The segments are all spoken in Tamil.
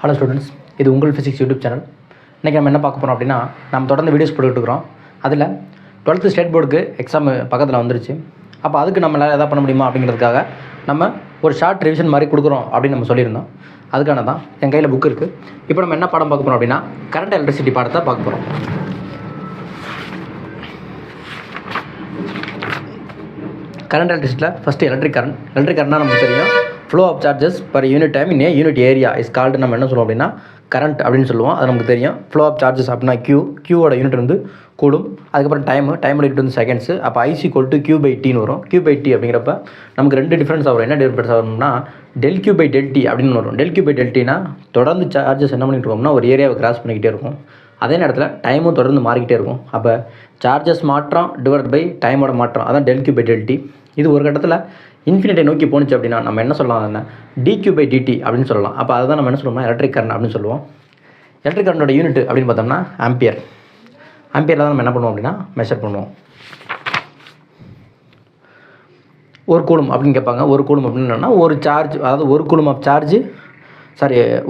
ஹலோ ஸ்டூடெண்ட்ஸ், இது உங்கள் ஃபிசிக்ஸ் யூடியூப் சேனல். இன்றைக்கி நம்ம என்ன பார்க்க போகிறோம் அப்படின்னா, நம்ம தொடர்ந்து வீடியோஸ் போட்டுக்கிட்டு இருக்கிறோம். அதில் 12th ஸ்டேட் போர்டுக்கு எக்ஸாம் பக்கத்தில் வந்துருச்சு. அப்போ அதுக்கு நம்மளால் எதாவது பண்ண முடியுமா அப்படிங்கிறதுக்காக நம்ம ஒரு ஷார்ட் ரிவிஷன் மாதிரி கொடுக்குறோம் அப்படின்னு நம்ம சொல்லியிருந்தோம். அதுக்கான தான் என் கையில் புக் இருக்குது. இப்போ நம்ம என்ன பாடம் பார்க்க போகிறோம் அப்படின்னா, கரண்ட் எலக்ட்ரிசிட்டி பாடத்தை பார்க்க போகிறோம். கரண்ட் எலக்ட்ரிசிட்டியில் ஃபஸ்ட்டு எலக்ட்ரிக் கரண்ட்னா நமக்கு தெரியும். Flow of charges per unit time in a unit area is called. நம்ம என்ன சொல்லுவோம் அப்படின்னா கரண்ட் அப்படின்னு சொல்லுவோம். அது நமக்கு தெரியும். ஃப்ளோ ஆஃப் சார்ஜஸ் அப்படின்னா கியூவோட யூனிட் வந்து கூலும். அதுக்கப்புறம் டைமோட யூனிட் வந்து செகண்ட்ஸு. அப்போ I is equal to Q by டின்னு வரும். கியூ பை டி அப்படிங்கிறப்ப நமக்கு ரெண்டு டிஃப்ரென்ஸ் வரும். என்ன டிஃப்ரென்ஸ் வரும்னா del Q by del T அப்படின்னு வரும். டெல் கியூ பை டெல் டினா தொடர்ந்து சார்ஜஸ் என்ன பண்ணிட்டு இருக்கோம்னா ஒரு ஏரியாவை கிராஸ் பண்ணிக்கிட்டே இருக்கும். அதே நேரத்தில் டைமும் தொடர்ந்து மாறிக்கிட்டே இருக்கும். அப்போ சார்ஜஸ் மாற்றம் டிவைட் பை டைமோட மாற்றம், அதான் del Q by del T. இது ஒரு கட்டத்தில் இன்ஃபினிட்டை நோக்கி போணுச்சு அப்படின்னா நம்ம என்ன சொல்லலாம், என்ன டிக்யூ பை டிடி அப்படின்னு சொல்லலாம். அப்போ அதுதான் நம்ம என்ன சொல்லுவோம்னா எலக்ட்ரிக் கரண்ட் அப்படின்னு சொல்லுவோம். எலக்ட்ரிக் கரண்டோட யூனிட் அப்படின்னு பார்த்தோம்னா ஆம்பியர். ஆம்பியரில் தான் நம்ம என்ன பண்ணுவோம் அப்படின்னா மெஷர் பண்ணுவோம். ஒரு கூலும் அப்படின்னு கேட்பாங்க. ஒரு கூலும் அப்படின்னு என்னன்னா ஒரு சார்ஜ், அதாவது ஒரு கூலும் ஆஃப் சார்ஜ்,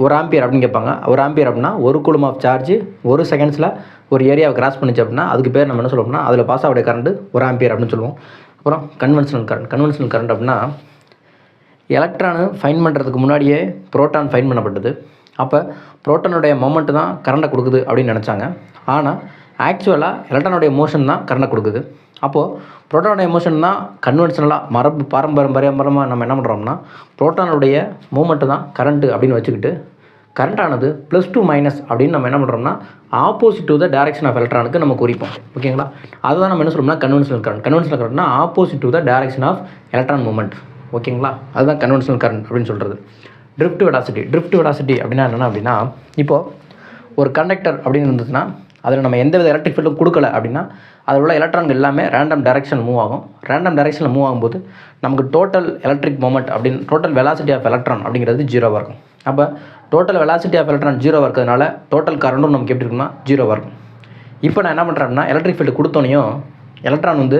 ஒரு ஆம்பியர் அப்படின்னு கேட்பாங்க. ஒரு ஆம்பியர் அப்படின்னா ஒரு கூலும் ஆஃப் சார்ஜ் ஒரு செகண்ட்ஸில் ஒரு ஏரியாவை கிராஸ் பண்ணிச்சு அப்படின்னா அதுக்கு பேர் நம்ம என்ன சொல்லுவோம்னா அதில் பாஸ் ஆகிற கரண்ட் ஒரு ஆம்பியர் அப்படின்னு சொல்லுவோம். அப்புறம் கன்வென்ஷனல் கரண்ட் அப்படின்னா எலக்ட்ரானு ஃபைன் பண்ணுறதுக்கு முன்னாடியே புரோட்டான் ஃபைன் பண்ணப்பட்டது. அப்போ புரோட்டானுடைய மொமெண்ட்டு தான் கரண்ட்டை கொடுக்குது அப்படின்னு நினச்சாங்க. ஆனால் ஆக்சுவலாக எலக்ட்ரானுடைய மோஷன் தான் கரண்ட்டை கொடுக்குது. அப்போது புரோட்டானுடைய மோஷன் தான் கன்வென்ஷனலாக பாரம்பரியமாக நம்ம என்ன பண்ணுறோம்னா புரோட்டானுடைய மூமெண்ட்டு தான் கரண்ட்டு அப்படின்னு வச்சுக்கிட்டு கரண்ட்டானது +2 மைனஸ் அப்படின்னு நம்ம என்ன பண்ணுறோம்னா opposite to the direction of எலக்ட்ரானுக்கு நம்ம குறிப்போம். ஓகேங்களா? அதுதான் நம்ம என்ன சொல்கிறோம்னா கன்வென்ஷனல் கரண்ட்னா opposite to the direction of electron movement. ஓகேங்களா? அதுதான் கன்வென்ஷனல் கரண்ட் அப்படின்னு சொல்கிறது. ட்ரிஃப்ட் வெலாசிட்டி அப்படின்னா என்னென்னா அப்படின்னா இப்போது ஒரு கண்டக்டர் அப்படின்னு இருந்துச்சுன்னா அதில் நம்ம எந்த வித எலக்ட்ரிக் ஃபீல்டும் கொடுக்கல அப்படின்னா அதில் உள்ள எலக்ட்ரான்கள் எல்லாமே ரேண்டம் டைரக்ஷன் மூவ் ஆகும். ரேண்டம் டைரக்ஷனில் மூவ் ஆகும்போது நமக்கு டோட்டல் எலக்ட்ரிக் மொமெண்ட் அப்படின்னு டோட்டல் வெலாசிட்டி ஆஃப் எலக்ட்ரான் அப்படிங்கிறது 0வாக இருக்கும். அப்போ டோட்டல் வெலாசிட்டி ஆஃப் எலக்ட்ரான் 0வாக இருக்கிறதுனால டோட்டல் கரண்ட்டும் நமக்கு எப்படி இருக்குன்னா 0வாக இருக்கும். இப்போ நான் என்ன பண்ணுறேன்னா எலக்ட்ரிக் ஃபீல்டு கொடுத்தோனையும் எலக்ட்ரான் வந்து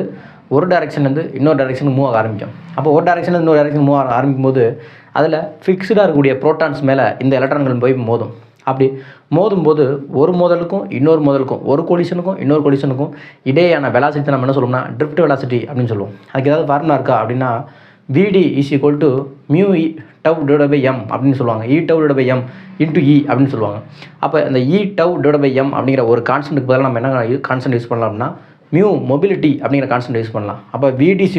ஒரு டைரக்ஷன்லேருந்து இன்னொரு டைரக்ஷனுக்கு மூவ் ஆக ஆரம்பிக்கும். அப்போ ஒரு டைரக்ஷன்லேருந்து இன்னொரு டைரக்ஷன் மூவ் ஆக ஆரம்பிக்கும் போது அதில் ஃபிக்ஸ்டாக இருக்கக்கூடிய ப்ரோட்டான்ஸ் மேலே இந்த எலக்ட்ரான்கள் போய் மோதும். அப்படி மோதும்போது ஒரு மோதலுக்கும் இன்னொரு மோதலுக்கும் ஒரு கொலிஷனுக்கும் இன்னொரு கொலிஷனுக்கும் இடையான வெலாசிட்டி நம்ம என்ன சொல்லுவோம்னா ட்ரிஃப்ட் வெலாசிட்டி அப்படின்னு சொல்லுவோம். அதுக்கு ஏதாவது ஃபார்முலா இருக்கா அப்படின்னா VD = μ τ/m அப்படின்னு சொல்லுவாங்க. E τ/m × E அப்படின்னு சொல்லுவாங்க. அப்போ இந்த E τ/m அப்படிங்கிற ஒரு கான்ஸ்டன்ட்டுக்கு பதிலாக நம்ம என்ன கான்ஸ்டன்ட் யூஸ் பண்ணலாம் அப்படின்னா மொபிலிட்டி அப்படிங்கிற கான்ஸ்டன்ட் யூஸ் பண்ணலாம். அப்போ VD =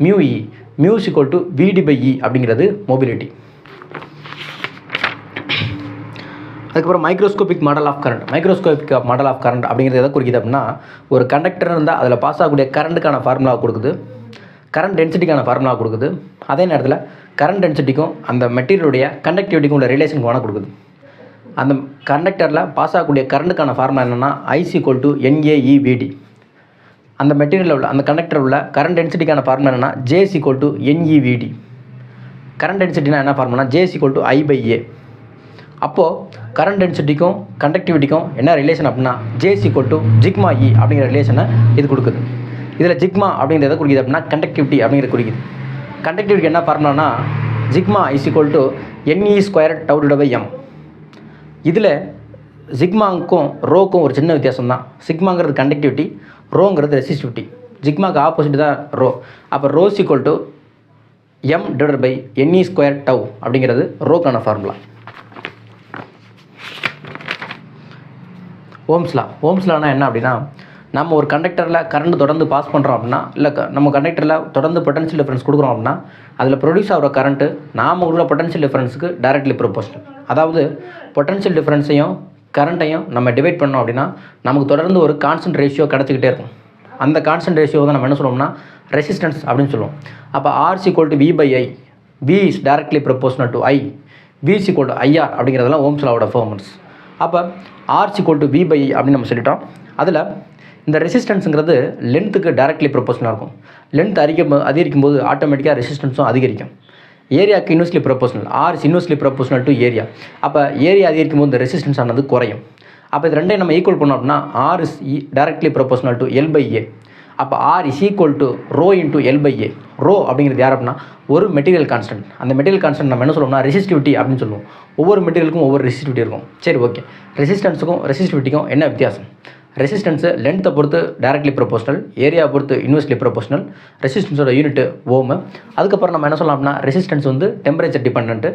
μe, μ = VD/E அப்படிங்கிறது மொபிலிட்டி. அதுக்கப்புறம் மைக்ரோஸ்கோபிக் மாடல் ஆஃப் கரண்ட் அப்படிங்கிறது எதை குறிக்குது அப்படின்னா ஒரு கண்டக்டர் இருந்தால் அதில் பாஸ் ஆகக்கூடிய கரண்ட்டுக்கான ஃபார்முலா கொடுக்குது, கரண்ட் டென்சிட்டிக்கான ஃபார்முலா கொடுக்குது. அதே நேரத்தில் கரண்ட் டென்சிட்டிக்கும் அந்த மெட்டீரியலுடைய கண்டக்டிவிட்டிக்கும் உள்ள ரிலேஷனுக்கு வேணால் கொடுக்குது. அந்த கண்டக்டரில் பாஸ் ஆகக்கூடிய கரண்ட்டுக்கான ஃபார்முலா என்னென்னா IC = NaEVD. அந்த மெட்டீரியலில் உள்ள அந்த கண்டக்டர் உள்ள கரண்ட் டென்சிட்டிக்கான ஃபார்முலா என்னென்னா J = NeVD. கரண்ட் டென்சிட்டினா என்ன ஃபார்முலா J = I/A. அப்போது கரண்ட் டென்சிட்டிக்கும் கண்டக்டிவிட்டிக்கும் என்ன ரிலேஷன் அப்படின்னா J = σE அப்படிங்கிற ரிலேஷனை இது கொடுக்குது. இதில் ஜிக்மா அப்படிங்கிறத குறிக்குது அப்படின்னா கண்டக்டிவிட்டி அப்படிங்கிறத குறிக்குது. கண்டக்டிவிட்டி என்ன ஃபார்முலானா ஜிக்மா = Ne²τ/m. இதில் ஜிக்மாவுக்கும் ரோக்கும் ஒரு சின்ன வித்தியாசம் தான். சிக்மாங்கிறது கண்டக்டிவிட்டி, ரோங்கிறது ரெசிஸ்டிவிட்டி. ஜிக்மாவுக்கு ஆப்போசிட் தான் ரோ. அப்போ ρ = m/Ne²τ அப்படிங்கிறது ரோக்கான ஃபார்முலா. ஓம்ஸ்லானா என்ன அப்படின்னா நம்ம ஒரு கண்டக்டரில் கரண்ட் தொடர்ந்து பாஸ் பண்ணுறோம் அப்படின்னா இல்லை நம்ம கண்டக்டரில் தொடர்ந்து பொட்டன்ஷியல் டிஃபரன்ஸ் கொடுக்குறோம் அப்படின்னா அதில் ப்ரொடியூஸ் ஆகிற கரண்ட்டு நாம் உள்ள பொட்டன்ஷியல் டிஃபரன்ஸுக்கு டைரக்ட்லி ப்ரொபோஷனல். அதாவது பொட்டன்ஷியல் டிஃபரன்ஸையும் கரண்ட்டையும் நம்ம டிவைட் பண்ணோம் அப்படின்னா நமக்கு தொடர்ந்து ஒரு கான்ஸ்டன்ட் ரேஷியோ கிடச்சிக்கிட்டே இருக்கும். அந்த கான்ஸ்டன்ட் ரேஷியோ தான் நம்ம என்ன சொல்லுவோம்னா ரெசிஸ்டன்ஸ் அப்படின்னு சொல்லுவோம். அப்போ R = V/I, V is directly proportional to I, V = IR அப்படிங்கிறதெல்லாம் ஓம்ஸ் லாவோட ஃபார்முலாஸ். அப்போ R = V/I அப்படின்னு நம்ம சொல்லிட்டோம். அதில் இந்த ரெசிஸ்டன்ஸுங்கிறது லென்த்துக்கு டைரக்ட்லி ப்ரொபோஷனாக இருக்கும். லென்த் அதிகரிக்கும் போது ஆட்டோமேட்டிக்காக ரெசிஸ்டன்ஸும் அதிகரிக்கும். ஏரியாவுக்கு inversely proportional, R is inversely proportional to area. அப்போ ஏரியா அதிகரிக்கும் போது இந்த ரெசிஸ்டன்ஸ் ஆனது குறையும். அப்போ இது ரெண்டையும் நம்ம ஈக்குவல் பண்ணோம் அப்படின்னா R is directly proportional to L/A. அப்போ R is equal to rho into L/A. Rho அப்படிங்கிறது யார் அப்படின்னா ஒரு மெட்டீரியல் கான்ஸ்டன்ட். அந்த மெட்டீரியல் கான்ஸ்டன்ட் நம்ம என்ன சொல்லுவோம்னா ரெசிஸ்டிவிட்டி அப்படின்னு சொல்லுவோம். ஒவ்வொரு மெட்டீரியலுக்கும் ஒவ்வொரு ரெசிஸ்டிவிட்டி இருக்கும். சரி, ஓகே. ரெசிஸ்டன்ஸுக்கும் ரெசிஸ்டிவிட்டிக்கும் என்ன வித்தியாசம்? ரெசிஸ்டன்ஸு லென்த்தை பொறுத்து டைரக்ட்லி ப்ரொபோஷனல், ஏரியா பொறுத்து இன்வெர்ஸ்லி ப்ரொபோஷனல், ரெசிஸ்டன்ஸோட யூனிட் ஓம். அதுக்கப்புறம் நம்ம என்ன சொல்லலாம் அப்படின்னா ரெசிஸ்டன்ஸ் வந்து டெம்பரேச்சர் டிபெண்ட்,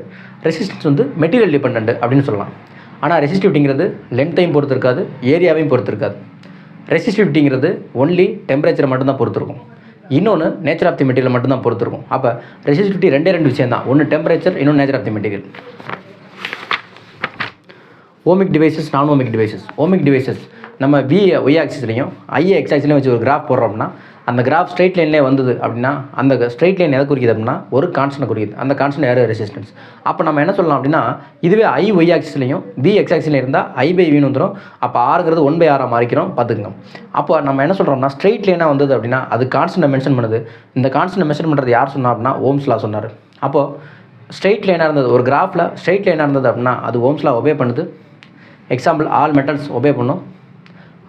ரெசிஸ்டன்ஸ் வந்து மெட்டீரியல் டிபெண்ட் அப்படின்னு சொல்லலாம். ஆனால் ரெசிஸ்டிவிட்டிங்கிறது லென்த்தையும் பொறுத்து இருக்காது, ஏரியாவையும் பொறுத்து இருக்காது. ரெசிஸ்டிவிட்டிங்கிறது ஒன்லி டெம்பரேச்சரை மட்டும்தான் பொறுத்து இருக்கும். இன்னொன்று நேச்சர் ஆஃப் தி மெட்டீரியல் மட்டும்தான் பொறுத்து இருக்கும். அப்போ ரெசிஸ்டிவிட்டி ரெண்டு விஷயம் தான். ஒன்று டெம்பரேச்சர், இன்னொன்று nature of the material. Ohmic devices, non ohmic devices. Ohmic devices நம்ம V ஒய் ஆக்சிஸ்லையும் I எக்ஸ் ஆக்சிஸ்லையும் வச்சு ஒரு கிராஃப் போடுறோம் அப்படின்னா அந்த கிராஃப் ஸ்ட்ரெயிட் லைன்லேயே வந்தது அப்படின்னா அந்த ஸ்ட்ரெயிட் லைன் எதை குறிக்குது அப்படின்னா ஒரு கான்ஸ்டன்ட் குறிக்குது. அந்த கான்ஸ்டன்ட் யார்? ரெசிஸ்டன்ஸ். அப்போ நம்ம என்ன சொல்லலாம் அப்படின்னா இதுவே I ஒய் ஆக்சிஸ்லையும் V எக்ஸ் ஆக்சிஸ்லையும் இருந்தால் I/Vன்னு வந்துடும். அப்போ ஆறுங்கிறது 1/r மாறிக்கிறோம் பார்த்துக்கோங்க. அப்போ நம்ம என்ன சொல்கிறோம்னா ஸ்ட்ரெயிட் லைனாக வந்தது அப்படின்னா அது கான்ஸ்டன்ட்டை மென்ஷன் பண்ணுது. இந்த கான்ஸ்டன்ட்டை மென்ஷன் பண்ணுறது யார் சொன்னா அப்படின்னா ஓம்ஸ் லா சொன்னார். அப்போது ஸ்ட்ரெயிட் லைனாக இருந்தது ஒரு கிராஃபில் ஸ்ட்ரெயிட் லைனாக இருந்தது அப்படின்னா அது ஓம்ஸ் லா ஒபே பண்ணுது. எக்ஸாம்பிள் ஆல் மெட்டல்ஸ் ஒபே பண்ணும்.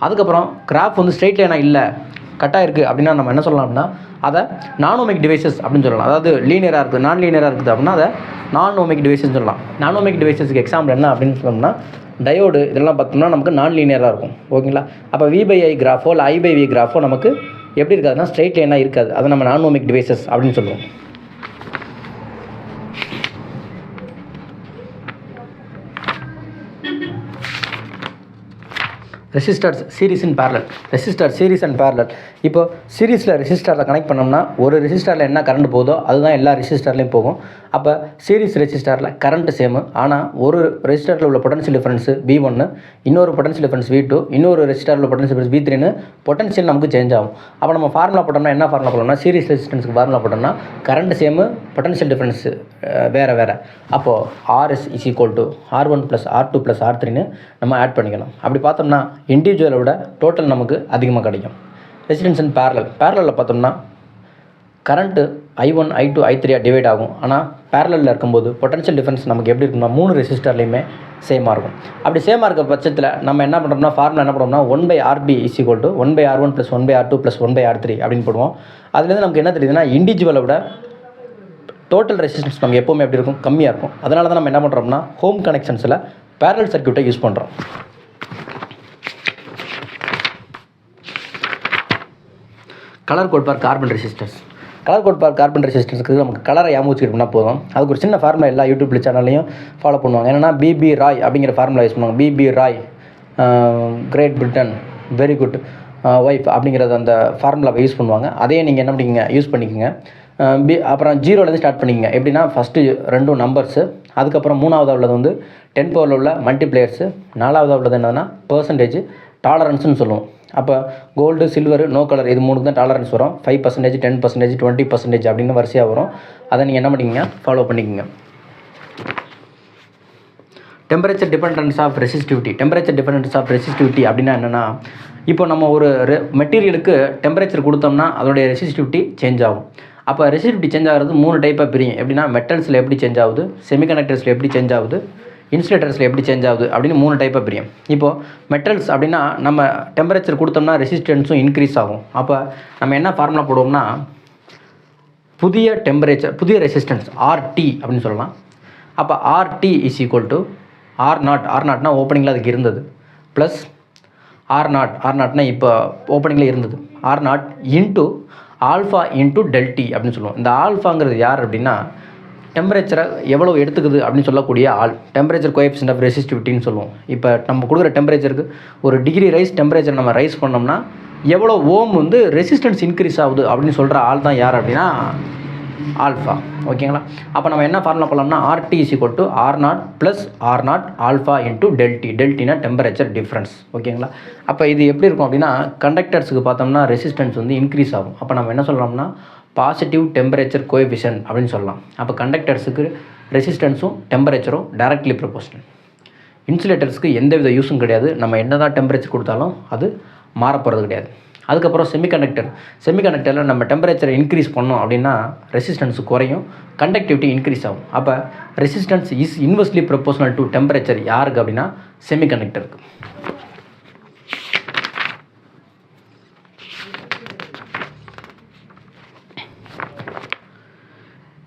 அதுக்கப்புறம் கிராஃப் வந்து ஸ்ட்ரெயிட் லைனாக இல்லை, கட்டாக இருக்குது அப்படின்னா நம்ம என்ன சொல்லலாம் அப்படின்னா அதை நான் ஓமிக் டிவைசஸ் அப்படின்னு சொல்லலாம். அதாவது லீனியராக இருக்குது, நான் லீனியராக இருக்குது அப்படின்னா அதை நான் ஓமிக் டிவைசஸ் சொல்லலாம். நான் ஓமிக் டிவைசஸ்க்கு எக்ஸாம்பிள் என்ன அப்படின்னு சொன்னோம்னா டயோடு இதெல்லாம் பார்த்தோம்னா நமக்கு நான் லீனியராக இருக்கும். ஓகேங்களா? அப்போ V/I கிராஃபோ இல்லை I/V கிராஃபோ நமக்கு எப்படி இருக்காதுன்னா ஸ்ட்ரெயிட் லைனாக இருக்காது. அதை நம்ம நான் ஓமிக் டிவைசஸ் அப்படின்னு சொல்லுவோம். Resistors series and parallel. Resistor series and parallel. இப்போ சீரிஸில் ரெசிஸ்டரில் கனெக்ட் பண்ணோம்னா ஒரு ரெசிஸ்டரில் என்ன கரண்ட் போதோ அதுதான் எல்லா ரெசிஸ்டர்லையும் போகும். அப்போ சீரிஸ் ரெசிஸ்டரில் கரண்ட் சேமு, ஆனால் ஒரு ரெசிஸ்டரில் உள்ள பொட்டன்ஷியல் டிஃபரன்ஸ் V1, இன்னொரு பொட்டன்ஷியல் டிஃபரன்ஸ் V2, இன்னொரு ரெசிஸ்டரில் உள்ள பொட்டன்ஷியல் டிஃபரன்ஸ் V3ன்னு பொட்டன்ஷியல் நமக்கு சேஞ்ச் ஆகும். அப்போ நம்ம ஃபார்முலா போட்டோம்னா என்ன ஃபார்முலா போட்டோம்னா சீரிஸ் ரெசிஸ்டன்ஸுக்கு ஃபார்முலா போட்டோம்னா கரண்ட் சேமு, பொட்டன்ஷியல் டிஃபரன்ஸ் வேறு. அப்போது RS is equal to R1 + R2 + R3ன்னு நம்ம ஆட் பண்ணிக்கலாம். அப்படி பார்த்தோம்னா இண்டிவிஜுவலை விட டோட்டல் நமக்கு அதிகமாக கிடைக்கும். ரெசிஸ்டன்ஸ் அண்ட் பேரலில் பார்த்தோம்னா current I1, I2, I3 divide ஆகும். ஆனால் பேரலில் இருக்கும்போது பொட்டன்ஷியல் டிஃபரன்ஸ் நமக்கு எப்படி இருக்குன்னா 3 ரெசிஸ்டர்லையுமே சேமாக இருக்கும். அப்படி சேமாக இருக்க பட்சத்தில் நம்ம என்ன பண்ணுறோம்னா ஃபார்முலா என்ன பண்ணுறோம்னா 1/RB is equal to 1/R1 + 1/R2 + 1/R3 அப்படின்னு போடுவோம். அதுலேருந்து நமக்கு என்ன தெரியுதுன்னா இண்டிவிஜுவலை விட டோட்டல் ரெசிஸ்டன்ஸ் நமக்கு எப்போவுமே எப்படி இருக்கும்? கம்மியாக இருக்கும். அதனால தான் நம்ம என்ன பண்ணுறோம்னா ஹோம் கனெக்ஷன்ஸில் பேரலல் சர்க்யூட்டை யூஸ் பண்ணுறோம். Colour code for carbon resistance. Colour code for carbon ரெசிஸ்டன்ஸுக்கு நமக்கு கலரை ஞாபகம் வச்சுக்கிட்டோம்னா போதும். அதுக்கு ஒரு சின்ன ஃபார்முலா எல்லா யூடியூப் சேனல்லையும் ஃபாலோ பண்ணுவாங்க. என்னென்னா BB ராய் அப்படிங்கிற ஃபார்முலா யூஸ் பண்ணுவாங்க. BB Roy Great Britain very good wife அப்படிங்கிறது அந்த ஃபார்முலாவை யூஸ் பண்ணுவாங்க. அதையே நீங்கள் என்ன பண்ணிக்கங்க யூஸ் பண்ணிக்கோங்க. அப்புறம் 0லேருந்து ஸ்டார்ட் பண்ணிக்கங்க. எப்படின்னா ஃபஸ்ட்டு 2 நம்பர்ஸு, அதுக்கப்புறம் 3வது உள்ளது வந்து 10 பவரில் உள்ள மல்டிப்ளேயர்ஸு, 4வது உள்ளது என்னதுன்னா பர்சன்டேஜ் டாலரன்ஸ்னு சொல்லுவோம். அப்போ கோல்டு, சில்வரு, நோ கலர் இது 3க்கு தான் டாலரன்ஸ் வரும். 5%, 10%, 20% அப்படின்னு வரிசையாக வரும். அதை நீங்கள் என்ன பண்ணிக்கங்க ஃபாலோ பண்ணிக்கோங்க. Temperature dependence of resistivity. Temperature dependence of resistivity அப்படின்னா என்னென்னா இப்போ நம்ம ஒரு மெட்டீரியலுக்கு டெம்பரேச்சர் கொடுத்தோம்னா அதோடைய ரெசிஸ்டிவிட்டி சேஞ்ச் ஆகும். அப்போ ரெசிஸ்டிவிட்டி சேஞ்ச் ஆகிறது 3 டைப்பாக பிரியும். எப்படின்னா மெட்டல்ஸில் எப்படி சேஞ்ச் ஆகுது, செமிகண்டக்டர்ஸில் எப்படி சேஞ்ச் ஆகுது, இன்சுலேட்டர்ஸில் எப்படி சேஞ்ச் ஆகுது அப்படின்னு 3 டைப்பாக பிரியும். இப்போது மெட்டல்ஸ் அப்படின்னா நம்ம டெம்பரேச்சர் கொடுத்தோம்னா ரெசிஸ்டன்ஸும் இன்க்ரீஸ் ஆகும். அப்போ நம்ம என்ன ஃபார்முலா போடுவோம்னா புதிய டெம்பரேச்சர் புதிய ரெசிஸ்டன்ஸ் RT அப்படின்னு சொல்லலாம். அப்போ RT is equal to R0 ஓப்பனிங்கில் அதுக்கு இருந்தது ப்ளஸ் R0 இப்போ ஓப்பனிங்கில் இருந்தது R0 into alpha into ΔT அப்படின்னு சொல்லுவோம். இந்த ஆல்ஃபாங்கிறது யார் அப்படின்னா டெம்பரேச்சரை எவ்வளோ எடுத்துக்குது அப்படின்னு சொல்லக்கூடிய டெம்பரேச்சர் கோஎஃபிஷியன்ட் ஆஃப் ரெசிஸ்டிவிட்டின்னு சொல்லுவோம். இப்போ நம்ம கொடுக்குற டெம்பரேச்சருக்கு ஒரு டிகிரி டெம்பரேச்சர் நம்ம ரைஸ் பண்ணோம்னா எவ்வளோ ஓம் வந்து ரெசிஸ்டன்ஸ் இன்க்ரீஸ் ஆகுது அப்படின்னு சொல்கிற ஆள் தான் யார் அப்படின்னா ஆல்ஃபா. ஓகேங்களா? அப்போ நம்ம என்ன ஃபார்முலா பண்ணலாம்னா RT is equal to R0 plus R0 alpha into ΔTனா டெம்பரேச்சர் டிஃப்ரென்ஸ். ஓகேங்களா? அப்போ இது எப்படி இருக்கும் அப்படின்னா கண்டக்டர்ஸுக்கு பார்த்தோம்னா ரெசிஸ்டன்ஸ் வந்து இன்க்ரீஸ் ஆகும். அப்போ நம்ம என்ன சொல்லலாம்னா பாசிட்டிவ் டெம்பரேச்சர் கோஎஃபிஷியன்ட் அப்படின்னு சொல்லலாம். அப்போ கண்டக்டர்ஸுக்கு ரெசிஸ்டன்ஸும் டெம்பரேச்சரும் டைரக்ட்லி ப்ரொபோஷனல். இன்சுலேட்டர்ஸ்க்கு எந்த வித யூஸும் கிடையாது. நம்ம என்ன தான் டெம்பரேச்சர் கொடுத்தாலும் அது மாறப்போகிறது கிடையாது. அதுக்கப்புறம் செமிகண்டக்டரில் நம்ம டெம்பரேச்சரை இன்க்ரீஸ் பண்ணோம் அப்படின்னா ரெசிஸ்டன்ஸ் குறையும், கண்டக்டிவிட்டி இன்க்ரீஸ் ஆகும். அப்போ resistance is inversely proportional to temperature யாருக்கு அப்படின்னா செமிகண்டக்டருக்கு.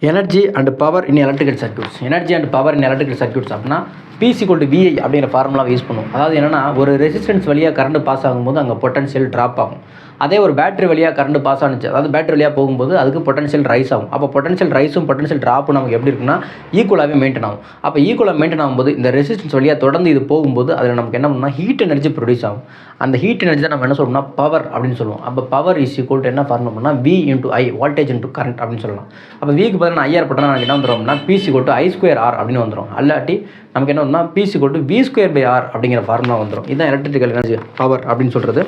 Energy and power in electrical circuits. Energy and power in electrical circuits அப்படின்னா P = VI அப்படிங்கிற ஃபார்முலாவை யூஸ் பண்ணுவோம். அதாவது என்னென்னா, ஒரு ரெசிஸ்டன்ஸ் வழியாக கரண்ட் பாஸ் ஆகும்போது அங்கே பொட்டன்ஷியல் ட்ராப் ஆகும். அதே ஒரு பேட்டரி வழியாக கரண்ட் பாஸ் ஆனிச்சு, அதாவது பேட்டரி வழியாக போகும்போது அதுக்கு பொட்டன்ஷியல் ரைஸ் ஆகும். அப்போ பொட்டன்ஷியல் ரைஸும் பொட்டன்ஷியல் ட்ராப்பும் நமக்கு எப்படி இருக்குன்னா ஈக்குவலாகவே மெயின்டைன் ஆகும். அப்போ ஈக்குவலாக மெயின்டைன் ஆகும்போது இந்த ரெசிஸ்டன்ஸ் வழியாக தொடர்ந்து இது போகும்போது அதில் நமக்கு என்ன பண்ணால் ஹீட் எனர்ஜி ப்ரொடியூஸ் ஆகும். அந்த ஹீட் எனர்ஜி தான் நம்ம என்ன சொல்லுவோம்னா பவர் அப்படின்னு சொல்லுவோம். அப்போ பவர் = என்ன ஃபார்முலா பண்ணால் V × I, வோல்டேஜ் × கரண்ட் அப்படின்னு சொல்லலாம். அப்போ விக்கு பதிலாக நான் IR போட்டால் நமக்கு என்ன வந்துடும்னா P = I²R அப்படின்னு வந்துடும். அல்லாட்டி நமக்கு என்ன வரும்னா P = V²/R அப்படிங்கிற ஃபார்முலா வந்துடும். இதுதான் எலக்ட்ரிக்கல் எனர்ஜி பவர் அப்படின்னு சொல்கிறது.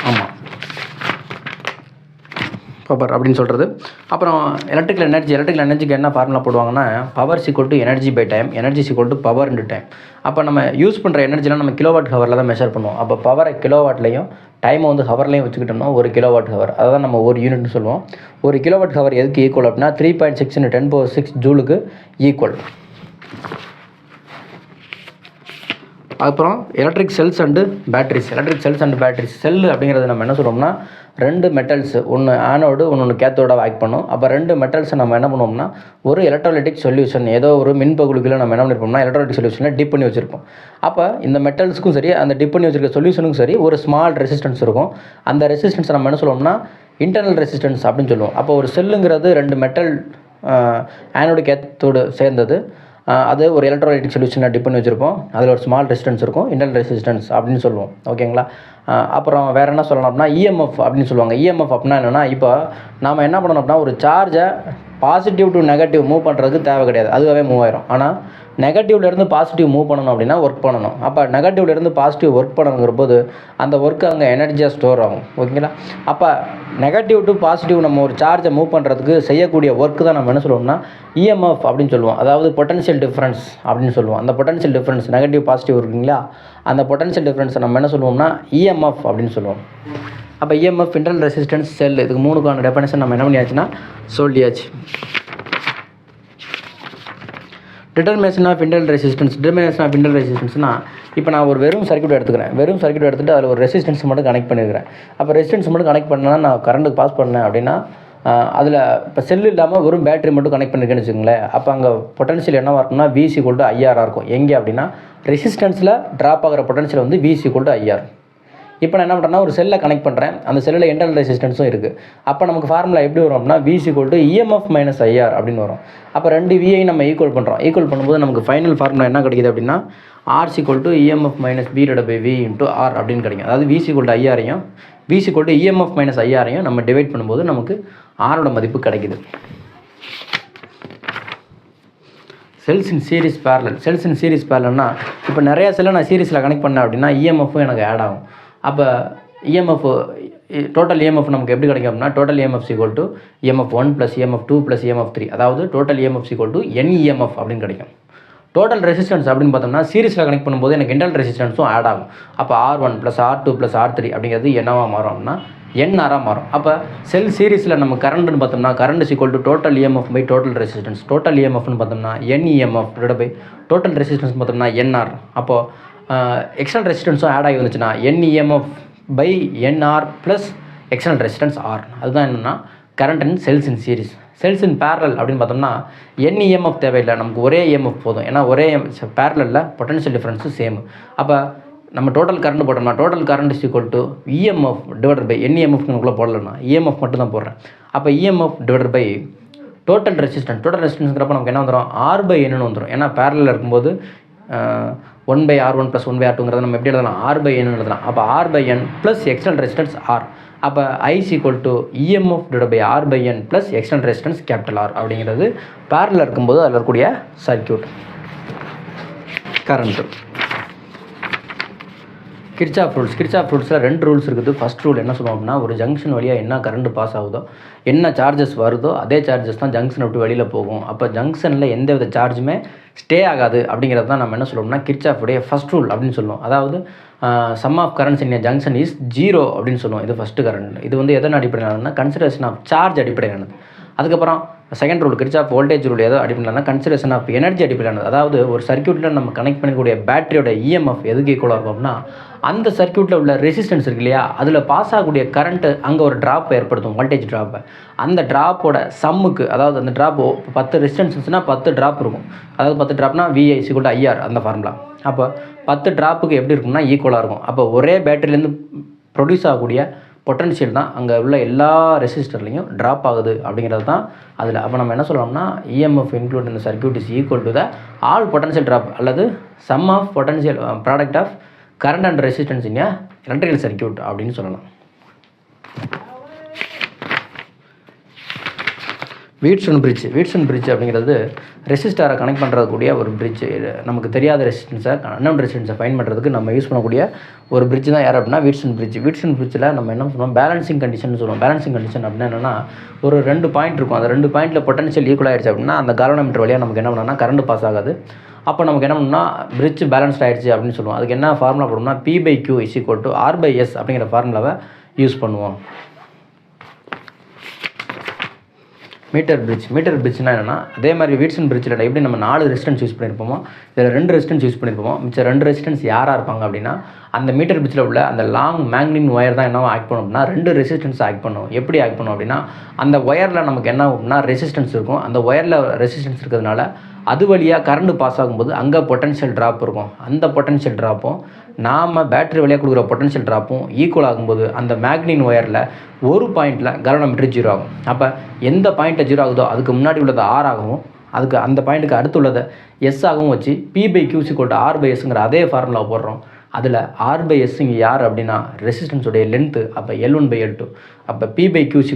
ஆமாம், பவர் அப்படின்னு சொல்கிறது. அப்புறம் எலக்ட்ரிக்கல் எனர்ஜிக்கு என்ன ஃபார்முலா போடுவாங்கன்னா power = energy by time, energy = power × time. அப்போ நம்ம யூஸ் பண்ணுற எனர்ஜிலாம் நம்ம கிலோவாட் ஹவரில் தான் மெஷர் பண்ணுவோம். அப்போ பவரை கிலோவாட்லையும் டைமை வந்து ஹவர்லையும் வச்சுக்கிட்டோம்னா 1 கிலோவாட் ஹவர், அதை தான் நம்ம 1 யூனிட்னு சொல்லுவோம். 1 கிலோவாட் ஹவர் எதுக்கு ஈக்குவல் அப்படின்னா 3.6 × 10⁶ ஜூலுக்கு ஈக்குவல். அப்புறம் எலக்ட்ரிக் செல்ஸ் அண்டு பேட்டரிஸ். செல் அப்படிங்கிறது நம்ம என்ன சொல்லுவோம்னா 2 மெட்டல்ஸ், ஒன்று ஆனோடு ஒன்று கேத்தோடாக ஆக்ட் பண்ணும். அப்போ 2 மெட்டல்ஸை நம்ம என்ன பண்ணுவோம்னா ஒரு எலக்ட்ரோலைட்டிக் சொல்யூஷன், ஏதோ ஒரு மின்பகுளிகளை நம்ம என்ன பண்ணியிருப்போம்னா எலக்ட்ரோலைட்டிக் சொல்யூஷனில் டிப் பண்ணி வச்சுருப்போம். அப்போ இந்த மெட்டல்ஸுக்கும் சரி அந்த டிப் பண்ணி வச்சுருக்க சொல்யூஷனுக்கும் சரி ஒரு ஸ்மால் ரெசிஸ்டன்ஸ் இருக்கும். அந்த ரெசிஸ்டன்ஸை நம்ம என்ன சொல்லுவோம்னா இன்டர்னல் ரெசிஸ்டன்ஸ் அப்படின்னு சொல்லுவோம். அப்போ ஒரு செல்லுங்கிறது 2 மெட்டல் ஆனோடு கேத்தோடு சேர்ந்தது. அது ஒரு எலக்ட்ரோலைட்டிக் சொல்யூஷனில் டிப் பண்ணி வச்சுருப்போம். அதில் ஒரு ஸ்மால் ரெசிஸ்டன்ஸ் இருக்கும், இன்டர்னல் ரெசிஸ்டன்ஸ் அப்படின்னு சொல்லுவோம். ஓகேங்களா? அப்புறம் வேறு என்ன சொல்லலாம் அப்படின்னா EMF அப்படின்னு சொல்லுவாங்க. EMF அப்படின்னா என்னென்னா, இப்போ நாம் என்ன பண்ணணும் அப்படின்னா ஒரு சார்ஜை பாசிட்டிவ் டு நெகட்டிவ் மூவ் பண்ணுறதுக்கு தேவை கிடையாது, அதுவாகவே மூவ் ஆயிரும். ஆனால் நெகட்டிவ்லேருந்து பாசிட்டிவ் மூவ் பண்ணணும் அப்படின்னா ஒர்க் பண்ணணும். அப்போ நெகட்டிவ்லேருந்து பாசிட்டிவ் ஒர்க் பண்ணணுங்கிற போது அந்த ஒர்க்கு அங்கே எனர்ஜியாக ஸ்டோர் ஆகும். ஓகேங்களா? அப்போ நெகட்டிவ் டு பாசிட்டிவ் நம்ம ஒரு சார்ஜை மூவ் பண்ணுறதுக்கு செய்யக்கூடிய ஒர்க்கு தான் நம்ம என்ன சொல்லுவோம்னா EMF அப்படின்னு சொல்லுவோம். அதாவது பொட்டன்ஷியல் டிஃப்ரென்ஸ் அப்படின்னு சொல்லுவோம். அந்த பொட்டன்ஷியல் டிஃப்ரென்ஸ் நெகட்டிவ் பாசிட்டிவ் இருக்குங்களா, அந்த பொட்டன்ஷியல் டிஃப்ரென்ஸை நம்ம என்ன சொல்லுவோம்னா EMF அப்படின்னு சொல்லுவோம். அப்போ EMF, இன்டர்னல் ரெசிஸ்டன்ஸ், செல், இதுக்கு 3க்கான டெஃபினேஷன் நம்ம என்ன பண்ணியாச்சுன்னா சொல்லியாச்சு. டிட்டர்மினேஷன் ஆஃப் இன்டர்னல் ரெசிஸ்டன்ஸ்னால் இப்போ நான் ஒரு வெறும் சர்க்யூட் எடுத்துகிட்டு அதில் ஒரு ரெசிஸ்டன்ஸ் மட்டும் கனெக்ட் பண்ணியிருக்கிறேன். அப்போ ரெசிஸ்டன்ஸ் மட்டும் கனெக்ட் பண்ணேன்னா நான் கரண்ட்டுக்கு பாஸ் பண்ணேன் அப்படின்னா அதில் இப்போ செல் இல்லாமல் வெறும் பேட்டரி மட்டும் கனெக்ட் பண்ணியிருக்கேன்னு வச்சுக்கோங்களேன். அப்போ அங்கே பொட்டன்ஷியல் என்னவாக இருக்கும்னா V = IR இருக்கும். எங்கே அப்படின்னா ரெசிஸ்டன்ஸில் ட்ராப் ஆகிற பொட்டன்ஷியல் வந்து V = IR. இப்போ நான் என்ன பண்ணுறேன்னா ஒரு செல்லை கனெக்ட் பண்ணுறேன், அந்த செல்லில் இன்டர்னல் ரெசிஸ்டன்ஸும் இருக்குது. அப்போ நமக்கு ஃபார்முலா எப்படி வரும் அப்படின்னா V = EMF - IR அப்படின்னு வரும். அப்போ 2 VI நம்ம ஈக்குவல் பண்ணும்போது நமக்கு ஃபைனல் ஃபார்முலா என்ன கிடைக்குது அப்படின்னா R = EMF - V/V × R அப்படின்னு கிடைக்கும். அதாவது V = IR-ஐயும் V = EMF - IR-ஐயும் நம்ம டிவைட் பண்ணும்போது நமக்கு ஆரோட மதிப்பு கிடைக்குது. செல்ஸ் இன் சீரிஸ் பேரலல்னா இப்போ நிறையா செல்லை நான் சீரிஸில் கனெக்ட் பண்ணேன் அப்படின்னா EMF-ம் எனக்கு ஆட் ஆகும். அப்போ EMF டோட்டல் EMF நமக்கு எப்படி கிடைக்கும் அப்படின்னா total EMF = EMF1 + EMF2 + EMF3, அதாவது டோட்டல் EMF = NEMF அப்படின்னு கிடைக்கும். டோட்டல் ரெசிஸ்டன்ஸ் அப்படின்னு பார்த்தோம்னா சீரிஸில் கனெக்ட் பண்ணும்போது எனக்கு இன்டர்னல் ரெசிஸ்டன்ஸும் ஆட் ஆகும். அப்போ R1 + R2 + R3 அப்படிங்கிறது என்னவாக மாறும் அப்படின்னா NR மாறும். அப்போ செல் சீரிஸில் நம்ம கரண்ட்னு பார்த்தோம்னா current = total EMF by total resistance. Total EMFனு பார்த்தோம்னா NEMF / டோட்டல் ரெசிஸ்டன்ஸ் பார்த்தோம்னா NR. அப்போது எக்ஸ்டர்னல் ரெசிஸ்டன்ஸும் ஆட் ஆகி வந்துச்சுன்னா NEMF / NR + external resistance R. அதுதான் என்னென்னா current in cells in series. Cells in parallel அப்படின்னு பார்த்தோம்னா NEMF தேவையில்லை, நமக்கு ஒரே EMF போதும். ஏன்னா ஒரே பேரலில் பொட்டன்ஷியல் டிஃப்ரென்ஸும் சேம். அப்போ நம்ம டோட்டல் கரண்ட் போட்டோம்னா டோட்டல் கரண்ட் = EMF / NEMFக்குள்ளே போடலைன்னா EMF மட்டும் தான் போடுறேன். அப்போ EMF / டோட்டல் ரெசிஸ்டன்ஸ்ங்கிறப்ப நமக்கு என்ன வந்துடும் R/Nன்னு வந்துடும். ஏன்னா பேரலில் இருக்கும்போது 1/R1 + 1/R2ங்கிறத நம்ம எப்படி எழுதலாம் R/N எழுதலாம். அப்போ R/N + எக்ஸ்டர்னல் ரெசிஸ்டன்ஸ் R. அப்போ I = EMF / R/N + external resistance R அப்படிங்கிறது பேரலில் இருக்கும்போது அதில் இருக்கக்கூடிய சர்க்யூட் கரண்ட்டு. கிர்ச்சாஃப் ரூல்ஸில் 2 ரூல்ஸ் இருக்குது. ஃபஸ்ட் ரூல் என்ன சொல்லுவோம் அப்படின்னா ஒரு ஜங்ஷன் வழியாக என்ன கரண்ட் பாஸ் ஆகுதோ, என்ன சார்ஜஸ் வருதோ அதே சார்ஜஸ் தான் ஜங்ஷனை விட்டு வெளியில் போகும். அப்போ ஜங்ஷனில் எந்த வித சார்ஜுமே ஸ்டே ஆகாது அப்படிங்கிறது தான் நம்ம என்ன சொல்லுவோம்னா கிர்ச்சாஃபுடைய ஃபஸ்ட் ரூல் அப்படின்னு சொல்லுவோம். அதாவது sum of currents in junction is 0 அப்படின்னு சொல்லுவோம். இது ஃபஸ்ட்டு கரண்ட். இது வந்து எதன் அடிப்படையிலானதுன்னா கன்சிடரேஷன் ஆஃப் சார்ஜ் அடிப்படையிலானது. அதுக்கப்புறம் second rule Kirchhoff voltage rule ஏதோ அடிப்படையிலான கன்சிடரேஷன் ஆஃப் எனர்ஜி அடிப்படையிலானது. அதாவது ஒரு சர்க்யூட்டில் நம்ம கனெக்ட் பண்ணக்கூடிய பேட்டரியோட EMF எதுக்கு ஈக்குவலாக இருக்கும் அப்படின்னா அந்த சர்க்யூட்டில் உள்ள ரெசிஸ்டன்ஸ் இருக்கு இல்லையா, அதில் பாஸ் ஆகக்கூடிய கரண்ட்டு அங்கே ஒரு ட்ராப் ஏற்படுத்தும், வோல்டேஜ் ட்ராப்பை. அந்த ட்ராப்போட சம்முக்கு, அதாவது அந்த ட்ராப் 10 ரெசிஸ்டன்ஸ்னால் 10 ட்ராப் இருக்கும். அதாவது 10 ட்ராப்னா VI = IR அந்த ஃபார்முலா. அப்போ 10 ட்ராப்புக்கு எப்படி இருக்கும்னா ஈக்குவலாக இருக்கும். அப்போ ஒரே பேட்டரியிலேருந்து ப்ரொடியூஸ் ஆகக்கூடிய பொட்டன்ஷியல் தான் அங்கே உள்ள எல்லா ரெசிஸ்டர்லையும் ட்ராப் ஆகுது அப்படிங்கிறது தான் அதில். அப்போ நம்ம என்ன சொல்லலாம்னா EMF இன்க்ளூட் இந்த circuit is equal to the all potential drop அல்லது sum of potential product of current and resistance in electrical circuit அப்படின்னு சொல்லலாம். வீட்ஸ்டோன் பிரிட்ஜ் அப்படிங்கிறது ரெசிஸ்டாரை கனெக்ட் பண்ணுறக்கூடிய ஒரு பிரிட்ஜ். நமக்கு தெரியாத ரெசிஸ்டன்ஸை, அன்னோன் ரெசிஸ்டன்ஸை ஃபைண்ட் பண்ணுறதுக்கு நம்ம யூஸ் பண்ணக்கூடிய ஒரு பிரிட்ஜ் தான் யார் அப்படின்னா வீட்ஸ்டோன் பிரிட்ஜில் நம்ம என்ன சொல்லுவோம், பேலன்சிங் கண்டிஷன் சொல்லுவோம். பேலன்சிங் கண்டிஷன் அப்படின்னா என்னென்னா, ஒரு 2 பாயிண்ட் இருக்கும். அந்த 2 பாயிண்ட்டில் பொட்டன்ஷியல் ஈக்குவல் ஆகிடுச்சு அப்படின்னா அந்த கால்வனோமீட்டர் வழியாக நமக்கு என்ன பண்ணணும்னா கரண்ட் பாஸ் ஆகாது. அப்போ நமக்கு என்ன பண்ணணும்னா பிரிட்ஜ் பேலன்ஸ்ட் ஆகிடுச்சு அப்படின்னு சொல்லுவோம். அதுக்கு என்ன ஃபார்முலா போடுவோம்னா P/Q = R/S அப்படிங்கிற ஃபார்முலாவை யூஸ் பண்ணுவோம். மீட்டர் பிரிட்ஜ்னா என்னென்னா, அதே மாதிரி வீட்ஸ்டோன் பிரிட்ஜில் எப்படி நம்ம 4 ரெசிஸ்டன்ஸ் யூஸ் பண்ணியிருப்போமோ, இதில் 2 ரெசிஸ்டன்ஸ் யூஸ் பண்ணியிருப்போமோ, மிச்சம் 2 ரெசிஸ்டன்ஸ் யாராக இருப்பாங்க அப்படின்னா அந்த மீட்டர் பிரிட்ஜில் உள்ள அந்த லாங் மேக்னின் ஒயர் தான் என்ன ஆக்ட் பண்ணும் அப்படின்னா 2 ரெசிஸ்டன்ஸ் ஆக்ட் பண்ணும். எப்படி ஆக்ட் பண்ணும் அப்படின்னா, அந்த ஒயரில் நமக்கு என்ன ஆகும்னா ரெசிஸ்டன்ஸ் இருக்கும். அந்த ஒயரில் ரெசிஸ்டன்ஸ் இருக்கிறதுனால அது வழியாக கரண்ட் பாஸ் ஆகும்போது அங்கே பொட்டன்ஷியல் ட்ராப் இருக்கும். அந்த பொட்டன்ஷியல் ட்ராப்பும் நாம் பேட்டரி வழியாக கொடுக்குற பொட்டன்ஷியல் ட்ராப்பும் ஈக்குவல் ஆகும்போது அந்த மேக்னின் ஒயரில் ஒரு பாயிண்டில் கால்வனோமீட்டர் 0 ஆகும். அப்போ எந்த பாயிண்ட்டில் 0 ஆகுதோ அதுக்கு முன்னாடி உள்ளது R ஆகவும், அதுக்கு அந்த பாயிண்ட்டுக்கு அடுத்து உள்ளதை S ஆகவும் வச்சு P/Q = R/Sங்கிற அதே ஃபார்முலா போடுறோம். அதில் R/S இங்கே யார் அப்படின்னா ரெசிஸ்டன்ஸுடைய லென்த்து. அப்போ L1/L2. அப்போ P/Q =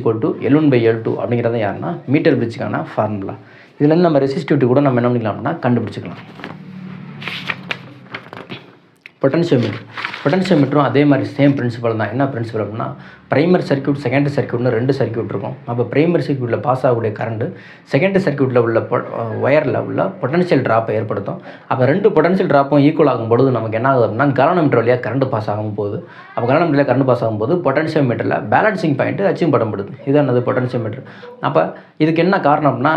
L1/L2 அப்படிங்கிறது யாருன்னா மீட்டர் பிரிட்ஜுக்கான ஃபார்முலா. இதுலேருந்து நம்ம ரெசிஸ்டிவிட்டி கூட நம்ம என்ன பண்ணிக்கலாம் அப்படின்னா கண்டுபிடிச்சிக்கலாம். பொட்டன்ஷியோமீட்டரும் அதே மாதிரி சேம் பிரின்சிபல் தான். என்ன பிரின்சிபல் அப்படின்னா, பிரைமரி சர்க்யூட், செகண்டரி சர்க்யூட்னு 2 சர்க்யூட் இருக்கும். அப்போ பிரைமரி சர்க்யூட்டில் பாஸ் ஆகக்கூடிய கரண்ட்டு செகண்டரி சர்க்யூட்டில் உள்ள ஒயரில் உள்ள பொட்டன்ஷியல் ட்ராப்பை ஏற்படுத்தும். அப்போ 2 பொட்டன்ஷியல் ட்ராப்பும் ஈக்குவல் ஆகும்போது நமக்கு என்ன ஆகுது அப்படின்னா கால்வனோமீட்டர் வழியாக கரண்ட் பாஸ் ஆகும்போது, அப்போ கால்வனோமீட்டர் வழியாக கரண்ட் பாஸ் ஆகும்போது பொட்டன்ஷியோமீட்டரில் பேலன்சிங் பாயிண்ட்டு அச்சீவ் பண்ணப்படுது. இதுதான் அது பொட்டன்ஷியோமீட்டர். அப்போ இதுக்கு என்ன காரணம் அப்படின்னா,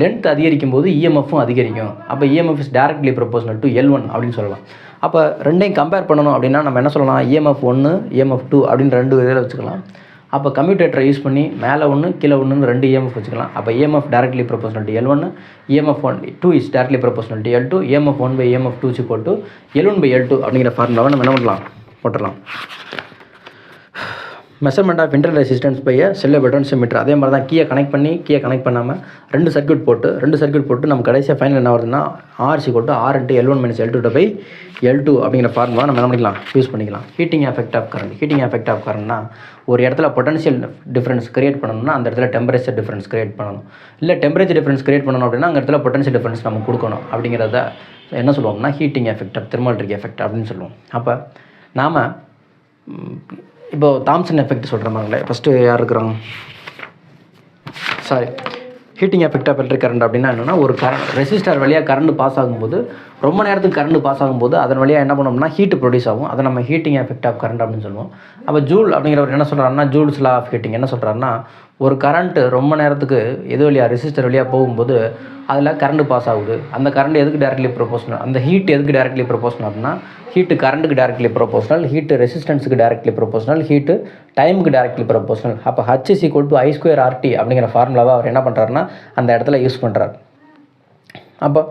லென்த் அதிகரிக்கும் போது EMFும் அதிகரிக்கும். அப்போ EMF is directly proportional to L1 அப்படின்னு சொல்லலாம். அப்போ ரெண்டையும் கம்பேர் பண்ணணும் அப்படின்னா நம்ம என்ன சொல்லலாம், EMF 1 EMF 2 அப்படின்னு 2 இதில் வச்சுக்கலாம். அப்போ கம்யூட்டேட்டரை யூஸ் பண்ணி மேலே 1 கீழே 1ன்னு 2 EMF வச்சுக்கலாம். அப்போ EMF directly proportional to L1, EMF 2 is directly proportional to L2, EMF 1/EMF 2 = L1/L2 அப்படிங்கிற ஃபார்முலாவை நம்ம என்ன பண்ணலாம் போட்டுடலாம். Measurement of internal resistance by செல்ல பொட்டன்ஷியோமீட்டர். அதே மாதிரி தான் கீயை கனெக்ட் பண்ணாமல் 2 சர்க்யூட் போட்டு நம்ம கடைசியாக ஃபைனல் என்ன வருதுன்னா R = R × L1 - L2/L2 அப்படிங்கிற ஃபார்முலா நம்ம என்ன பண்ணிக்கலாம் யூஸ் பண்ணிக்கலாம். ஹீட்டிங் எஃபெக்ட் ஆஃப் கரண்ட்னா ஒரு இடத்துல பொட்டன்ஷியல் டிஃப்ரென்ஸ் கிரியேட் பண்ணணும்னா அந்த இடத்துல டெம்பரேச்சர் டிஃப்ரென்ஸ் கிரியேட் பண்ணணும். இல்லை டெம்பரேச்சர் டிஃப்ரென்ஸ் கிரியேட் பண்ணணும் அப்படின்னா அந்த இடத்துல பொட்டன்ஷியல் டிஃப்ரென்ஸ் நம்ம கொடுக்கணும். அப்படிங்கிறத என்ன சொல்லுவோம்னா heating effect of thermoelectric effect அப்படின்னு சொல்லுவோம். அப்போ நாம் இப்போது தாம்சன் எஃபெக்ட் சொல்கிற மாதிரிங்களே, ஃபஸ்ட்டு யார் இருக்கிறாங்க, heating effect of electric current அப்படின்னா என்னென்னா, ஒரு ரெசிஸ்டர் வழியாக கரண்ட் பாஸ் ஆகும்போது, ரொம்ப நேரத்துக்கு கரண்ட் பாஸ் ஆகும்போது அதன் வழியாக என்ன பண்ணோம்னா ஹீட்டு ப்ரொடியூஸ் ஆகும். அதை நம்ம ஹீட்டிங் எஃபெக்ட் ஆஃப் கரண்ட் அப்படின்னு சொல்லுவோம். அப்போ ஜூல் அப்படிங்கிறவர் என்ன சொல்கிறாருன்னா, ஜூல்ஸ் லா ஆஃப் ஹீட்டிங் என்ன சொல்கிறாருன்னா, ஒரு கரண்ட்டு ரொம்ப நேரத்துக்கு எது வழியாக ரெசிஸ்டர் வழியாக போகும்போது அதில் கரண்ட் பாஸ் ஆகுது. அந்த கரண்ட் எதுக்கு டைரக்ட்லி ப்ரொபோஷனல், அந்த ஹீட் எதுக்கு டைரக்ட்லி ப்ரொபோஷனல் அப்படின்னா, ஹீட்டு கரண்ட்டுக்கு டைரக்ட்லி ப்ரொபோஷனல், ஹீட்டு ரெசிஸ்டன்ஸுக்கு டைரக்ட்லி ப்ரொபோஷனல், ஹீட்டு டைமுக்கு டைரக்ட்லி ப்ரொபோஷனல். அப்போ H = I²RT அப்படிங்கிற ஃபார்முலாவை அவர் என்ன பண்ணுறாருன்னா அந்த இடத்துல யூஸ் பண்ணுறாரு. அப்போ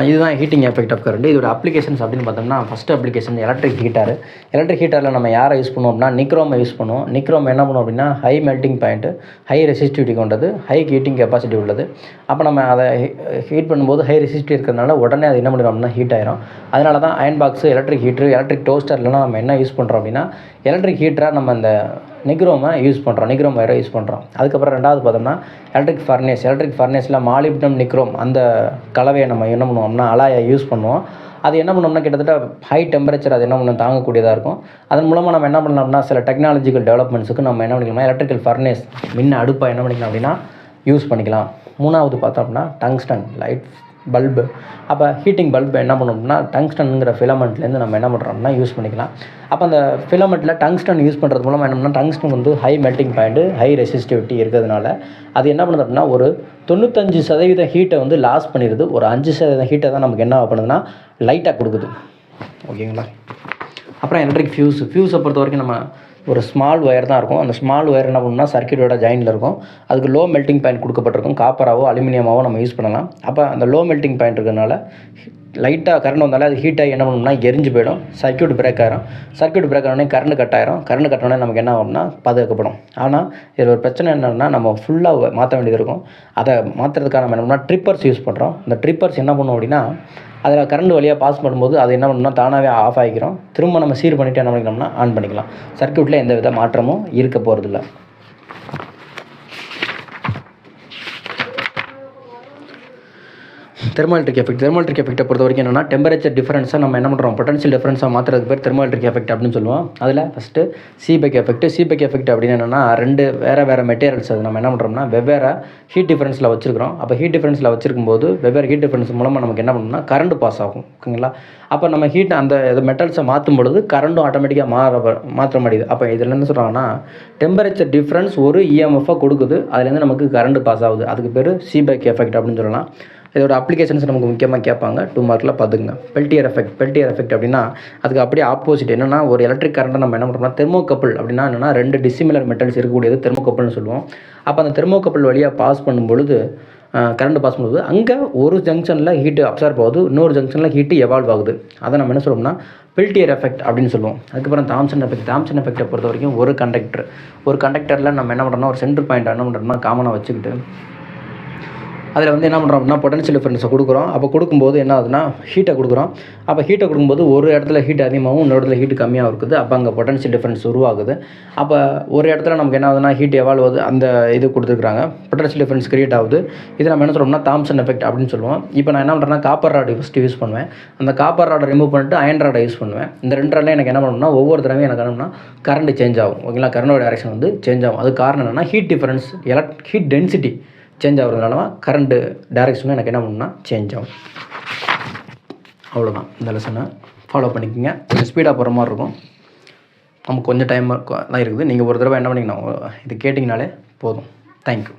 இதுதான் ஹீட்டிங் எஃபெக்ட் ஆஃப் கரண்ட். இதோட அப்ளிகேஷன்ஸ் அப்படின்னு பார்த்தோம்னா, ஃபஸ்ட்டு அப்ளிகேஷன் எலக்ட்ரிக் ஹீட்டரில் நம்ம யாரை யூஸ் பண்ணுவோம் அப்படின்னா நிக்ரோமை யூஸ் பண்ணுவோம். நிக்ரோம் என்ன பண்ணுவோம் அப்படின்னா high melting point, high resistivity கொண்டது, ஹை ஹீட்டிங் கெப்பாசிட்டி உள்ளது. அப்போ நம்ம அதை ஹீட் பண்ணும்போது ஹை ரெசிஸ்டிவிட்டி இருக்கிறதுனால உடனே அது என்ன பண்ணிடும் அப்படின்னா ஹீட் ஆயிரும். அதனால தான் அயன் பாக்ஸு, எலக்ட்ரிக் ஹீட்ரு, எலக்ட்ரிக் டோஸ்டர்லாம் நம்ம என்ன யூஸ் பண்ணுறோம் அப்படின்னா எலக்ட்ரிக் ஹீட்டராக நம்ம இந்த நிக்ரோமை யூஸ் பண்ணுறோம், நிக்ரோம் வயரை யூஸ் பண்ணுறோம். அதுக்கப்புறம் ரெண்டாவது பார்த்தோம்னா எலக்ட்ரிக் ஃபர்னேஸில் மாலிப்டினம் நிக்ரோம் அந்த கலவையை நம்ம என்ன பண்ணுவோம்னா அலாயை யூஸ் பண்ணுவோம். அது என்ன பண்ணோம்னா கிட்டத்தட்ட ஹை டெம்பரேச்சர் அது என்ன பண்ணணும் தாங்கக்கூடியதாக இருக்கும். அதன் மூலமாக நம்ம என்ன பண்ணலாம்னா சில டெக்னாலஜிக்கல் டெவலப்மெண்ட்ஸுக்கு நம்ம என்ன பண்ணிக்கலாம்னா எலக்ட்ரிக்கல் ஃபர்னேஸ் மின்ன அடுப்பை என்ன பண்ணிக்கலாம் அப்படின்னா யூஸ் பண்ணிக்கலாம். மூணாவது பார்த்தோம்னா டங்ஸ்டன் லைட் பல்பு. அப்போ ஹீட்டிங் பல்பு என்ன பண்ணோம்னா டங்ஸ்டனுங்கிற ஃபிலமெண்ட்லேருந்து நம்ம என்ன பண்ணுறோம்னா யூஸ் பண்ணிக்கலாம். அப்போ அந்த ஃபிலமெண்ட்டில் டங்ஸ்டன் யூஸ் பண்ணுறது மூலமாக என்ன பண்ணால் டங்ஸ்டன் வந்து high melting point, high resistivity இருக்கிறதுனால அது என்ன பண்ணுது அப்படின்னா ஒரு 95% ஹீட்டை வந்து லாஸ் பண்ணிடுது. ஒரு 5% ஹீட்டை தான் நமக்கு என்ன பண்ணுதுன்னா லைட்டாக கொடுக்குது. ஓகேங்களா? அப்புறம் எலக்ட்ரிக் ஃபியூஸை பொறுத்த வரைக்கும் நம்ம ஒரு ஸ்மால் ஒயர் தான் இருக்கும். அந்த ஸ்மால் ஒயர் என்ன பண்ணணும்னா சர்க்யூட்டோட ஜாயினில் இருக்கும். அதுக்கு லோ மெல்ட்டிங் பாயிண்ட் கொடுக்கப்பட்டிருக்கும். காப்பராவோ அலுமினியமாவோ நம்ம யூஸ் பண்ணலாம். அப்போ அந்த லோ மெல்ட்டிங் பாயிண்ட் இருக்கிறதுனால லைட்டாக கரண்ட் வந்தாலே அது ஹீட் ஆகி என்ன பண்ணணும்னா எரிஞ்சு போயிடும். சர்க்யூட் பிரேக் ஆயிரும். சர்க்யூட் பிரேக் ஆனோடனே கரண்ட் கட் ஆயிரும். கரண்ட் கட் ஆனோடனே நமக்கு என்ன ஆகும்னா பாதுகாக்கப்படும். ஆனால் இதில் ஒரு பிரச்சனை என்னென்னா நம்ம ஃபுல்லாக மாற்ற வேண்டியது இருக்கும். அதை மாற்றுறதுக்காக நம்ம என்ன பண்ணால் ட்ரிப்பர்ஸ் யூஸ் பண்ணுறோம். இந்த ட்ரிப்பர்ஸ் என்ன பண்ணும் அப்படின்னா அதில் கரண்ட் வழியாக பாஸ் பண்ணும்போது அது என்ன பண்ணணும்னா தானாகவே ஆஃப் ஆகிக்கிறோம். திரும்ப நம்ம சீர் பண்ணிவிட்டு என்ன பண்ணிக்கணும்னா ஆன் பண்ணிக்கலாம். சர்க்யூட்டில் எந்த வித மாற்றமும் இருக்க போகிறதில்ல. தெர்மோஎலக்ட்ரிக் எஃபெக்ட்டை பொறுத்த வரைக்கும் என்னென்னா டெம்பரேச்சர் டிஃபரன்ஸை நம்ம என்ன பண்ணுறோம் பொட்டன்ஷியல் டிஃபரன்ஸாக மாற்றுறதுக்கு பேர் தெர்மோஎலக்ட்ரிக் எஃபெக்ட் அப்படின்னு சொல்லுவோம். அதில் ஃபஸ்ட்டு சீபெக் எஃபெக்ட் அப்படின்னு என்னென்னா 2 வேறு மெட்டீரியல்ஸ் அது நம்ம என்ன பண்ணுறோம்னா வெவ்வேறு ஹீட் டிஃபரன்ஸில் வச்சுருக்கிறோம். அப்போ ஹீட் டிஃபரன்ஸில் வச்சுருக்கும்போது வெவ்வேறு ஹீட் டிஃபரன்ஸ் மூலமாக நமக்கு என்ன பண்ணணும்னா கரண்ட் பாஸ் ஆகும். ஓகேங்களா? அப்போ நம்ம ஹீட் அந்த மெட்டல்ஸை மாற்றும் பொழுது கரண்ட்டும் ஆட்டோமேட்டிக்காக மாற்ற முடியுது. அப்போ இதில் என்ன சொல்கிறாங்கன்னா டெம்பரேச்சர் டிஃப்ரென்ஸ் ஒரு இஎம்எஃபாக கொடுக்குது. அதுலேருந்து நமக்கு கரண்ட் பாஸ் ஆகுது. அதுக்கு பேர் சீபெக் எஃபெக்ட் அப்படின்னு சொல்லலாம். இதோட அப்ளிகேஷன்ஸ் நமக்கு முக்கியமாக கேட்பாங்க. 2 மார்க்கில் பார்த்துங்க. பெல்டியர் எஃபெக்ட் அப்படின்னா அதுக்கு அப்படியே ஆப்போசிட். என்னென்னா ஒரு எலக்ட்ரிக் கரண்ட்டை நம்ம என்ன பண்ணுறோம்னா தெர்மோகப்பிள் அப்படின்னா என்னென்னா 2 டிசிமிலர் மெட்டல்ஸ் இருக்கக்கூடியது தெர்மோகப்பிள்னு சொல்லுவோம். அப்போ அந்த தெர்மோகப்பிள் வழியாக பாஸ் பண்ணும்பொழுது கரண்ட் பாஸ் பண்ணும்போது அங்கே ஒரு ஜங்ஷனில் ஹீட்டு அப்சார்ப் ஆகுது, இன்னொரு ஜங்ஷனில் ஹீட்டு எவால்வ் ஆகுது. அதை நம்ம என்ன சொல்லுவோம்னா பெல்டியர் எஃபெக்ட் அப்படின்னு சொல்லுவோம். அதுக்கப்புறம் தாம்சன் எஃபெக்ட்டை பொறுத்த வரைக்கும் ஒரு கண்டக்டரில் நம்ம என்ன பண்ணுறோம்னா ஒரு சென்டர் பாயிண்ட் என்ன பண்ணுறோம்னா காமனாக வச்சுக்கிட்டு அதில் வந்து என்ன பண்ணுறோம் அப்படின்னா பொட்டன்ஷியல் டிஃபரன்ஸை கொடுக்குறோம். அப்போ கொடுக்கும்போது என்ன ஆகுதுன்னா ஹீட்டை கொடுக்குறோம். அப்போ ஹீட்டை கொடுக்கும்போது ஒரு இடத்துல ஹீட் அதிகமாகவும் இன்னொரு இடத்துல ஹீட் கம்மியாக இருக்குது. அப்போ அங்கே பொட்டன்ஷியல் டிஃபரன்ஸ் உருவாகுது. அப்போ ஒரு இடத்துல நமக்கு என்ன ஆகுதுன்னா ஹீட் எவால்வ் ஆகுது. அந்த இது கொடுத்துருக்காங்க பொட்டன்ஷியல் டிஃபரன்ஸ் கிரியேட் ஆகுது. இது நம்ம என்ன சொல்கிறோம்னா தாம்சன் எஃபெக்ட் அப்படின்னு சொல்லுவோம். இப்போ நான் என்ன பண்ணுறேன்னா காப்பர் ராட் ஃபஸ்ட்டு யூஸ் பண்ணுவேன். அந்த காப்பர் ராடை ரிமூவ் பண்ணிட்டு அயன் ராடை யூஸ் பண்ணுவேன். இந்த 2 ராடில் எனக்கு என்ன பண்ணணும்னா ஒவ்வொரு தடவையும் எனக்கு என்னன்னா கரண்ட் சேஞ்ச் ஆகும். ஓகேங்களா? கரண்டோட டைரக்ஷன் வந்து சேஞ்ச் ஆகும். அது காரணம் என்னென்னா heat difference heat density change ஆகிறதுனால கரண்ட்டு டைரெக்ஷனும் எனக்கு என்ன பண்ணணும்னா சேஞ்ச் ஆகும். அவ்வளோதான். இந்த லெசனை ஃபாலோ பண்ணிக்கோங்க. கொஞ்சம் ஸ்பீடாக போகிற மாதிரி இருக்கும். நமக்கு கொஞ்சம் டைம் தான் இருக்குது. நீங்கள் ஒரு தடவை என்ன பண்ணிக்கணும் இது கேட்டிங்கனாலே போதும். தேங்க்யூ.